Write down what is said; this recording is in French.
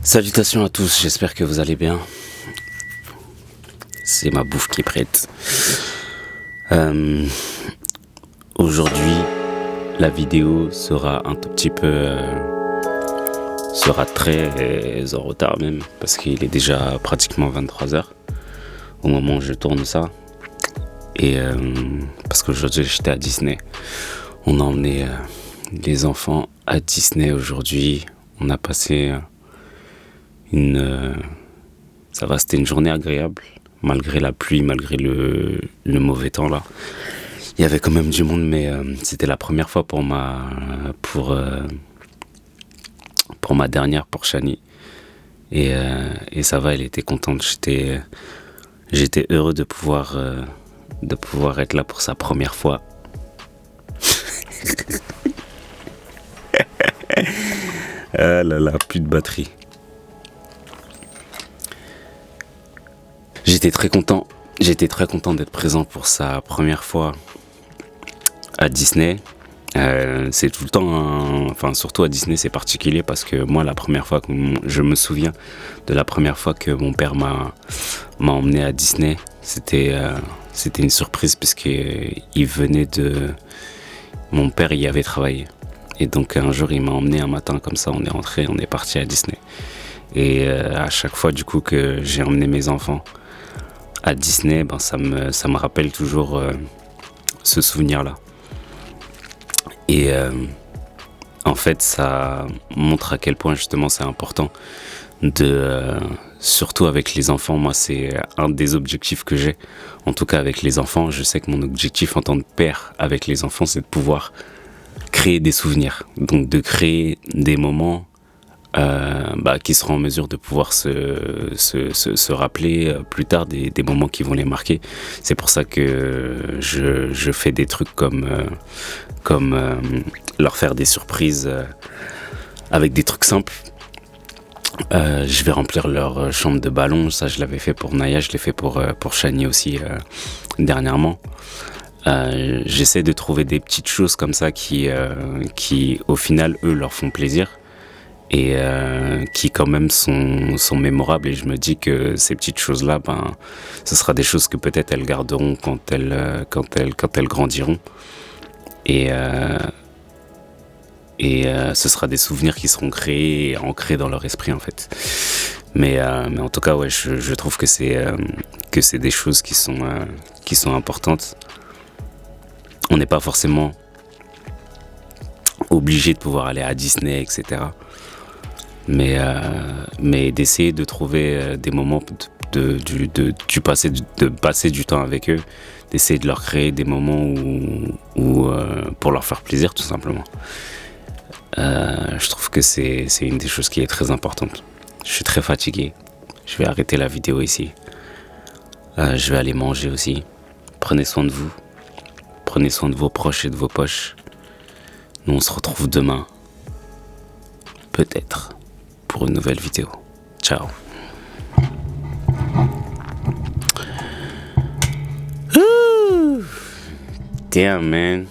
Salutations à tous, j'espère que vous allez bien. C'est ma bouffe qui est prête. Aujourd'hui, la vidéo sera un tout petit peu... sera très en retard même, parce qu'il est déjà pratiquement 23h au moment où je tourne ça. Et parce qu'aujourd'hui j'étais à Disney. On a emmené les enfants à Disney aujourd'hui. On a passé... c'était une journée agréable, malgré la pluie, malgré le mauvais temps là. Il y avait quand même du monde, mais c'était la première fois pour ma dernière, pour Shani. Et ça va, elle était contente. J'étais heureux de pouvoir être là pour sa première fois. Ah là là, plus de batterie. J'étais très content d'être présent pour sa première fois à Disney. C'est tout le temps, surtout à Disney c'est particulier parce que moi je me souviens de la première fois que mon père m'a emmené à Disney. C'était une surprise parce mon père y avait travaillé. Et donc un jour il m'a emmené un matin comme ça, on est parti à Disney. Et à chaque fois du coup que j'ai emmené mes enfants à Disney, ça me rappelle toujours ce souvenir-là. Et en fait, ça montre à quel point justement c'est important surtout avec les enfants. Moi, c'est un des objectifs que j'ai. En tout cas, avec les enfants, je sais que mon objectif en tant que père avec les enfants, c'est de pouvoir créer des souvenirs. Donc, de créer des moments qui seront en mesure de pouvoir se rappeler plus tard des moments qui vont les marquer. C'est pour ça que je fais des trucs comme leur faire des surprises avec des trucs simples. Je vais remplir leur chambre de ballon. Ça, je l'avais fait pour Naya, je l'ai fait pour Shani aussi dernièrement. J'essaie de trouver des petites choses comme ça qui au final, eux, leur font plaisir. Et qui quand même sont mémorables, et je me dis que ces petites choses-là, ce sera des choses que peut-être elles garderont quand elles grandiront, et ce sera des souvenirs qui seront créés et ancrés dans leur esprit en fait. Mais en tout cas, ouais, je trouve que c'est des choses qui sont importantes. On n'est pas forcément obligé de pouvoir aller à Disney, etc. Mais d'essayer de trouver des moments de passer du temps avec eux, d'essayer de leur créer des moments où pour leur faire plaisir tout simplement. Je trouve que c'est une des choses qui est très importante. Je suis très fatigué, je vais arrêter la vidéo ici. Je vais aller manger aussi. Prenez soin de vous, prenez soin de vos proches et de vos poches. Nous on se retrouve demain, peut-être, pour une nouvelle vidéo. Ciao. Damn, man.